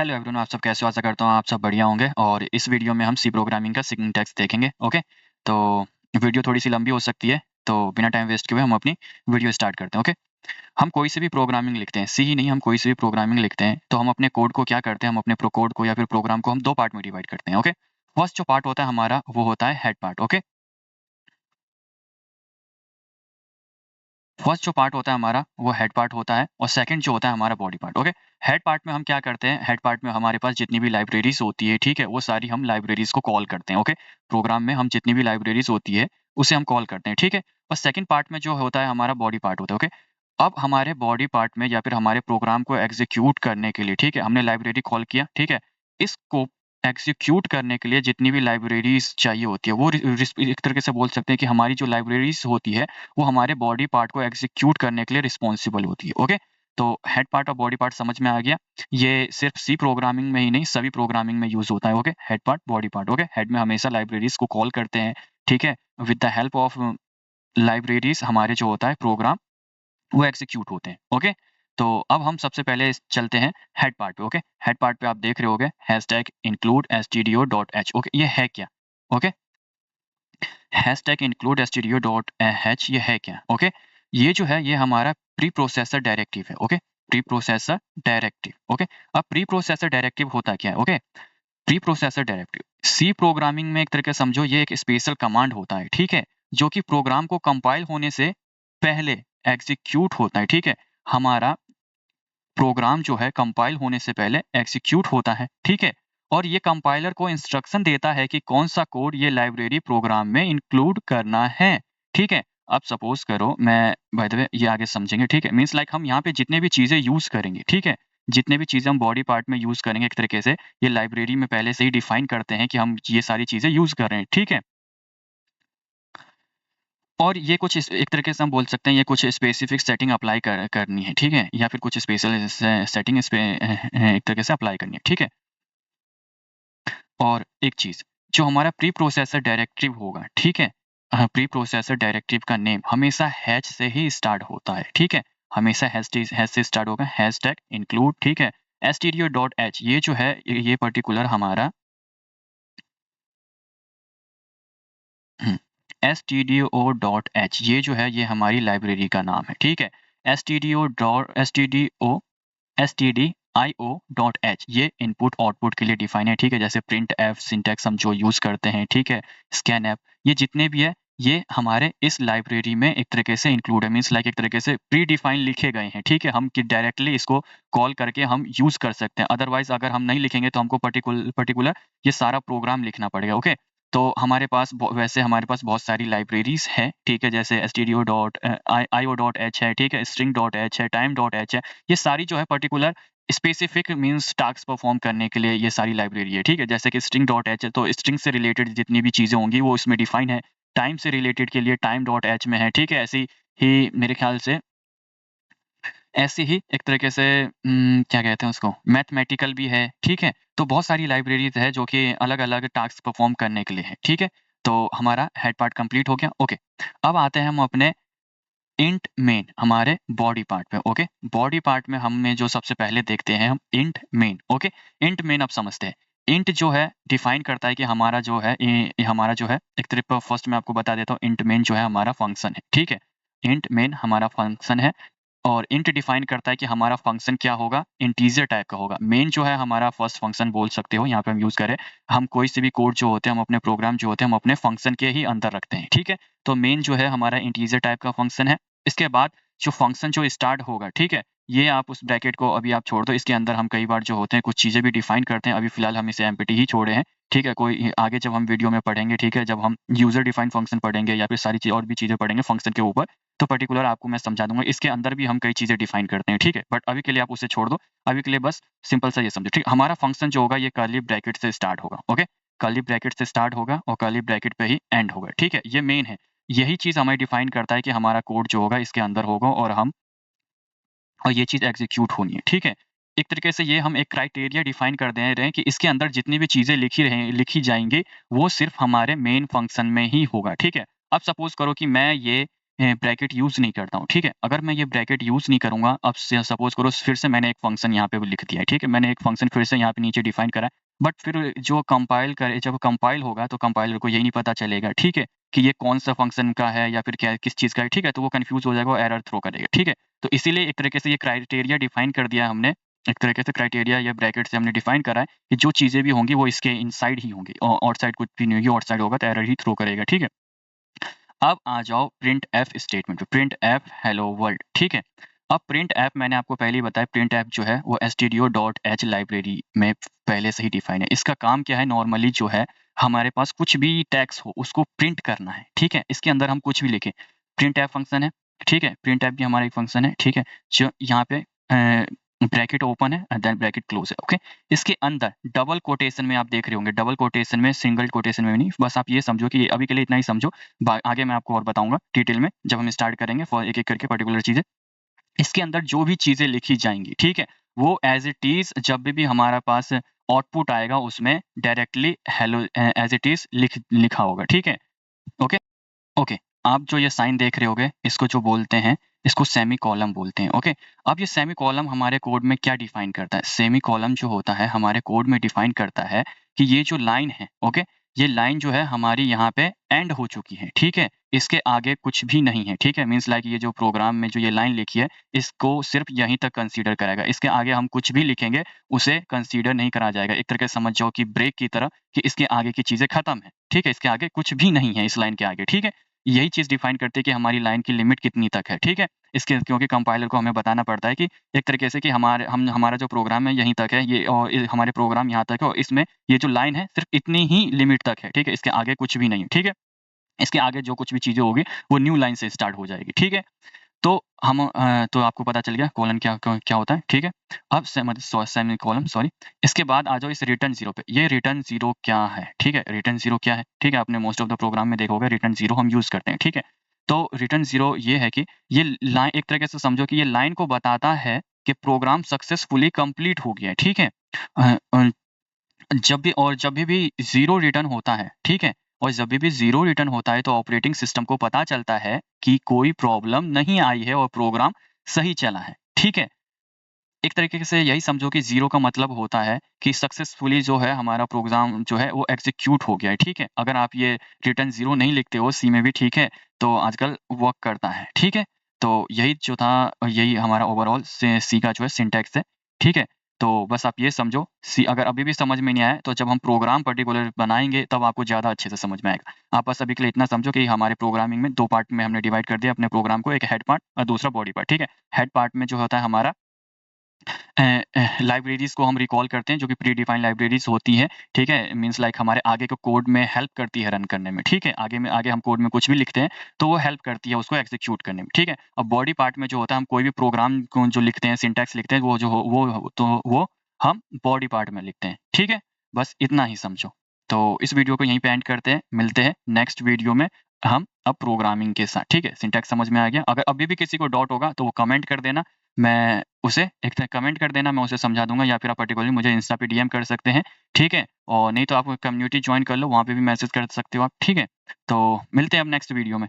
Hello everyone, आप सब कैसे हो? आशा करता हूँ आप सब बढ़िया होंगे और इस वीडियो में हम सी प्रोग्रामिंग का सिंटैक्स देखेंगे। ओके, तो वीडियो थोड़ी सी लंबी हो सकती है, तो बिना टाइम वेस्ट किए हुए हम अपनी वीडियो स्टार्ट करते हैं। ओके, हम कोई सी भी प्रोग्रामिंग लिखते हैं, सी ही नहीं, हम कोई सी भी प्रोग्रामिंग लिखते हैं तो हम अपने कोड को क्या करते हैं, हम अपने कोड को या फिर प्रोग्राम को हम दो पार्ट में डिवाइड करते हैं। ओके, फर्स्ट जो पार्ट होता है हमारा वो होता है हेड पार्ट। ओके, फर्स्ट जो पार्ट होता है हमारा वो हेड पार्ट होता है और सेकंड जो होता है हमारा body part. Okay, head part में हम क्या करते हैं, हेड पार्ट में हमारे पास जितनी भी लाइब्रेरीज होती है, ठीक है, वो सारी हम लाइब्रेरीज को कॉल करते हैं। ओके, प्रोग्राम में हम जितनी भी लाइब्रेरीज होती है उसे हम कॉल करते हैं, ठीक है। और सेकंड पार्ट में जो होता है हमारा बॉडी पार्ट होता है। ओके, अब हमारे बॉडी पार्ट में या फिर हमारे प्रोग्राम को एग्जीक्यूट करने के लिए, ठीक है, हमने लाइब्रेरी कॉल किया, ठीक है, इसको एग्जीक्यूट करने के लिए जितनी भी लाइब्रेरीज चाहिए होती है वो एक तरीके से बोल सकते हैं कि हमारी जो लाइब्रेरीज होती है वो हमारे बॉडी पार्ट को एग्जीक्यूट करने के लिए रिस्पॉन्सिबल होती है। ओके, तो हेड पार्ट और बॉडी पार्ट समझ में आ गया। ये सिर्फ सी प्रोग्रामिंग में ही नहीं, सभी प्रोग्रामिंग में यूज होता है। Okay, head part body part. Okay, head में हमेशा लाइब्रेरीज को कॉल करते हैं, ठीक है, with the help of libraries हमारे जो होता है प्रोग्राम वो एग्जीक्यूट होते हैं। ओके, तो अब हम सबसे पहले चलते हैं हेड पार्ट पे। ओके, हेड पार्ट पे आप देख रहे होगे हैशटैग इंक्लूड stdio.h। ओके, ये है क्या? ओके, हैशटैग इंक्लूड stdio.h ये है क्या? ओके, ये जो है ये हमारा प्री प्रोसेसर डायरेक्टिव है। Okay, pre processor directive. Okay, अब प्री प्रोसेसर डायरेक्टिव होता क्या है? Okay, pre processor directive C programming में एक तरीके से समझो ये एक स्पेशल कमांड होता है, ठीक है, जो कि प्रोग्राम को कंपाइल होने से पहले एग्जीक्यूट होता है। ठीक है, हमारा प्रोग्राम जो है कंपाइल होने से पहले एग्जीक्यूट होता है, ठीक है? और ये कंपाइलर को इंस्ट्रक्शन देता है कि कौन-सा कोड ये लाइब्रेरी प्रोग्राम में इंक्लूड करना है, ठीक है? अब सपोज़ करो मैं बाय द वे ये आगे समझेंगे, ठीक है? मीन्स लाइक हम यहाँ पे जितने भी चीज़ें यूज़ करेंगे, ठीक है? जितने भी चीज़ें हम बॉडी पार्ट में यूज़ करेंगे एक तरीके से, ये लाइब्रेरी में पहले से ही डिफाइन करते हैं कि हम ये सारी चीज़ें यूज़ कर रहे हैं, ठीक है? और ये कुछ इस एक तरीके से हम बोल सकते हैं ये कुछ स्पेसिफिक सेटिंग अप्लाई करनी है, ठीक है? या फिर कुछ स्पेशल सेटिंग इस पे एक तरीके से अप्लाई करनी है, ठीक है? और एक चीज़, जो हमारा प्री प्रोसेसर डायरेक्टिव होगा, ठीक है? प्री प्रोसेसर डायरेक्टिव का नेम हमेशा हैश से ही स्टार्ट होता है, ठीक है? हमेशा हैश से स्टार्ट होगा, हैशटैग इंक्लूड, ठीक है? stdio.h ये जो है ये पर्टिकुलर हमारा stdio.h ये जो है ये हमारी लाइब्रेरी का नाम है, ठीक है? stdio.h ये इनपुट आउटपुट के लिए डिफाइन है, ठीक है? जैसे प्रिंट एफ सिंटैक्स हम जो यूज़ करते हैं, ठीक है? स्कैन एफ ये जितने भी है, ये हमारे इस लाइब्रेरी में एक तरीके से इंक्लूड है, मीन्स लाइक एक तरीके से प्री डिफाइन लिखे गए हैं, ठीक है? हम कि डायरेक्टली इसको कॉल करके हम यूज़ कर सकते हैं। अदरवाइज़ अगर हम नहीं लिखेंगे तो हमको पर्टिकुलर ये सारा प्रोग्राम लिखना पड़ेगा, ओके? तो हमारे पास वैसे हमारे पास बहुत सारी लाइब्रेरीज़ हैं, ठीक है? जैसे io.h है, ठीक है? string.h है, time.h है, ये सारी जो है particular specific means task perform करने के लिए ये सारी लाइब्रेरी है, ठीक है? जैसे कि string.h है, तो स्ट्रिंग से रिलेटेड जितनी भी चीज़ें होंगी वो इसमें डिफाइन है। टाइम से रिलेटेड के लिए time.h में है, ठीक है? ऐसे ही मेरे ख्याल से ऐसे ही एक तरीके से क्या कहते हैं उसको मैथमेटिकल भी है, ठीक है? तो बहुत सारी लाइब्रेरीज़ है जो कि अलग-अलग टास्क परफॉर्म करने के लिए है, ठीक है? तो हमारा हेड पार्ट कंप्लीट हो गया, ओके। अब आते हैं हम अपने इंट मेन हमारे बॉडी पार्ट पे। ओके, बॉडी पार्ट में हमें जो सबसे पहले देखते हैं हम int main. Okay, int main अब समझते हैं। इंट जो है डिफाइन करता है कि हमारा जो है हमारा जो है एक तरीके फर्स्ट मैं आपको बता देता हूँ इंट मेन जो है हमारा फंक्शन है, ठीक है? इंट मेन हमारा फंक्शन है और इंट डिफाइन करता है कि हमारा फंक्शन क्या होगा, इंटीजर टाइप का होगा। मेन जो है हमारा फर्स्ट फंक्शन बोल सकते हो, यहाँ पे हम यूज़ करें। हम कोई से भी कोड जो होते हैं, हम अपने प्रोग्राम जो होते हैं, हम अपने फंक्शन के ही अंदर रखते हैं, ठीक है? तो मेन जो है हमारा इंटीजर टाइप का फंक्शन है। इसके बाद जो फंक्शन जो स्टार्ट होगा, ठीक है? ये आप उस ब्रैकेट को अभी आप छोड़ दो, इसके अंदर हम कई बार जो होते हैं कुछ चीज़ें भी डिफाइन करते हैं। अभी फिलहाल हम इसे एम्पटी ही छोड़े हैं, ठीक है? कोई आगे जब हम वीडियो में पढ़ेंगे, ठीक है? जब हम यूज़र डिफाइंड फंक्शन पढ़ेंगे या फिर सारी चीज़ और भी चीज़ें पढ़ेंगे फंक्शन के ऊपर, तो पर्टिकुलर आपको मैं समझा दूँगा। इसके अंदर भी हम कई चीज़ें डिफाइन करते हैं, ठीक है? बट अभी के लिए आप उसे छोड़ दो। अभी के लिए बस सिंपल सा ये समझो, ठीक है? हमारा फंक्शन जो होगा ये कर्ली ब्रैकेट से स्टार्ट होगा, ओके? कर्ली ब्रैकेट से स्टार्ट होगा और कर्ली ब्रैकेट पे ही एंड होगा, ठीक है? ये मेन है। यही चीज़ हमें डिफाइन करता है कि हमारा कोड जो होगा इसके अंदर होगा और ये चीज़ एग्ज़ीक्यूट होनी है, ठीक है? एक तरीके से ये हम एक क्राइटेरिया डिफाइन कर दे रहे हैं कि इसके अंदर जितनी भी चीज़ें लिखी जाएँगी, वो सिर्फ़ हमारे मेन फंक्शन में ही होगा, ठीक है? अब सपोज़ करो कि मैं ये ब्रैकेट यूज़ नहीं करता हूँ, ठीक है? अगर मैं ये ब्रैकेट यूज़ नहीं करूँगा, अब से सपोज़ करो फिर से मैंने एक फंक्शन यहाँ पे लिख दिया है, ठीक है? मैंने एक फंक्शन फिर से यहाँ पे नीचे डिफाइन करा है, बट फिर जो कंपाइल करे जब कंपाइल होगा तो कंपाइलर को यही नहीं पता चलेगा, ठीक है? कि ये कौन-सा फंक्शन का है या फिर क्या किस चीज़ का है, ठीक है? तो वो कन्फ्यूज़ हो जाएगा और एरर थ्रो करेगा, ठीक है? तो इसीलिए एक तरीके से ये क्राइटेरिया डिफाइन कर दिया हमने, एक तरीके से क्राइटेरिया या ब्रैकेट से हमने डिफाइन करा है कि जो चीज़ें भी होंगी वो इसके इनसाइड ही होंगी, आउटसाइड कुछ भी नहीं होगी, आउटसाइड होगा तो एरर ही थ्रो करेगा, ठीक है? अब आ जाओ प्रिंट एफ स्टेटमेंट पे, प्रिंट एफ हेलो वर्ल्ड, ठीक है? अब प्रिंट एफ मैंने आपको पहले ही बताया, प्रिंट एफ जो है वो stdio.h लाइब्रेरी में पहले से ही डिफाइन है। इसका काम क्या है नॉर्मली जो है हमारे पास कुछ भी टेक्स्ट हो उसको प्रिंट करना है, ठीक है? इसके अंदर हम कुछ भी लिखें, प्रिंट एफ फंक्शन है, ठीक है? प्रिंट एफ भी हमारा एक फंक्शन है, ठीक है? जो यहाँ पे ब्रैकेट ओपन है एंड देन ब्रैकेट क्लोज है, ओके? इसके अंदर डबल कोटेशन में आप देख रहे होंगे, डबल कोटेशन में, सिंगल कोटेशन में नहीं, बस आप ये समझो कि अभी के लिए इतना ही समझो। आगे मैं आपको और बताऊँगा डिटेल में जब हम स्टार्ट करेंगे फॉर एक-एक करके पर्टिकुलर चीज़ें। इसके अंदर जो भी चीज़ें लिखी जाएँगी, ठीक है? वो एज़ इट इज़ जब भी हमारा पास आउटपुट आएगा उसमें directly hello as it is लिखा होगा, ठीक है? ओके? ओके, आप जो ये साइन देख रहे होंगे, इसको जो बोलते हैं, इसको सेमीकोलन बोलते हैं, ओके? अब ये सेमीकोलन हमारे कोड में क्या डिफाइन करता है? सेमीकोलन जो होता है हमारे कोड में डिफाइन करता है कि ये जो लाइन है, ओके? ये लाइन जो है हमारी यहाँ पे एंड हो चुकी है, ठीक है? इसके आगे कुछ भी नहीं है, ठीक है? मीन्स लाइक ये जो प्रोग्राम में जो ये लाइन लिखी है, इसको सिर्फ़ यहीं तक कंसीडर करेगा। इसके आगे हम कुछ भी लिखेंगे, उसे कंसीडर नहीं करा जाएगा। एक तरीके से समझ जाओ कि ब्रेक की तरह कि इसके आगे की चीज़ें खत्म है, ठीक है? इसके आगे कुछ भी नहीं है इस लाइन के आगे, ठीक है? यही चीज़ डिफाइन करती है कि हमारी लाइन की लिमिट कितनी तक है, ठीक है? इसके क्योंकि कंपाइलर को हमें बताना पड़ता है कि एक तरीके से कि हमारा जो प्रोग्राम है यहीं तक है, ये और हमारे प्रोग्राम यहाँ तक है और इसमें ये जो लाइन है सिर्फ़ इतनी ही लिमिट तक है, ठीक है? इसके आगे कुछ भी नहीं है, ठीक है? इसके आगे जो कुछ भी चीज़ें होगी वो न्यू लाइन से स्टार्ट हो जाएगी, ठीक है? तो तो आपको पता चल गया कोलन क्या होता है, ठीक है? अब सेमीकोलन सॉरी, इसके बाद आ जाओ इस रिटर्न 0 पे। ये रिटर्न 0 क्या है, ठीक है? रिटर्न 0 क्या है, ठीक है? आपने मोस्ट ऑफ द प्रोग्राम में देखा होगा रिटर्न 0 हम यूज़ करते हैं, ठीक है? तो रिटर्न 0 ये है कि ये लाइन एक तरीके से समझो कि ये लाइन को बताता है कि प्रोग्राम सक्सेसफुली कंप्लीट हो गया है, ठीक है? अ अ जब भी 0 रिटर्न होता है, ठीक है? और जब भी 0 रिटर्न होता है तो ऑपरेटिंग सिस्टम को पता चलता है कि कोई प्रॉब्लम नहीं आई है और प्रोग्राम सही चला है, ठीक है? एक तरीके से यही समझो कि 0 का मतलब होता है कि सक्सेसफुली जो है हमारा प्रोग्राम जो है वो एग्ज़ीक्यूट हो गया है, ठीक है? अगर आप ये रिटर्न 0 नहीं लिखते हो सी में भी ठीक है, तो आजकल वर्क करता है, ठीक है? तो यही जो था यही हमारा ओवरऑल से सी का जो है सिंटैक्स है, ठीक है? तो बस आप ये समझो सी अगर अभी भी समझ में नहीं आया तो जब हम प्रोग्राम पर्टिकुलर बनाएँगे तब आपको ज़्यादा अच्छे से समझ में आएगा। आप बस अभी के लिए इतना समझो कि हमारे प्रोग्रामिंग में 2 पार्ट में हमने डिवाइड कर दिया अपने प्रोग्राम को, एक हेड पार्ट और दूसरा बॉडी पार्ट, ठीक है? हेड पार्ट में जो होता है हमारा लाइब्रेरीज़ को हम रिकॉल करते हैं जो कि प्री डिफाइंड लाइब्रेरीज़ होती हैं, ठीक है? मीन्स लाइक हमारे आगे के कोड में हेल्प करती है रन करने में, ठीक है? आगे हम कोड में कुछ भी लिखते हैं, तो वो हेल्प करती है उसको एग्ज़ीक्यूट करने में, ठीक है? अब बॉडी पार्ट में जो होता है हम कोई भी प्रोग्राम को जो लिखते हैं, सिंटैक्स लिखते हैं, वो जो हो वो हम बॉडी पार्ट में लिखते हैं, ठीक है? बस इतना ही समझो। तो इस वीडियो को यहीं पे एंड करते हैं, मिलते हैं नेक्स्ट वीडियो में हम अब प्रोग्रामिंग के साथ, ठीक है? सिंटैक्स समझ में आ गया? अगर अभी भी किसी को डाउट होगा तो वो कमेंट कर देना। मैं उसे एक त कमेंट कर देना, मैं उसे समझा दूँगा या फिर आप पर्टिकुलरली मुझे इंस्टा पे डीएम कर सकते हैं, ठीक है? और नहीं तो आप कम्युनिटी जॉइन कर लो, वहाँ पे भी मैसेज कर सकते हो आप, ठीक है? तो मिलते हैं अब नेक्स्ट वीडियो में।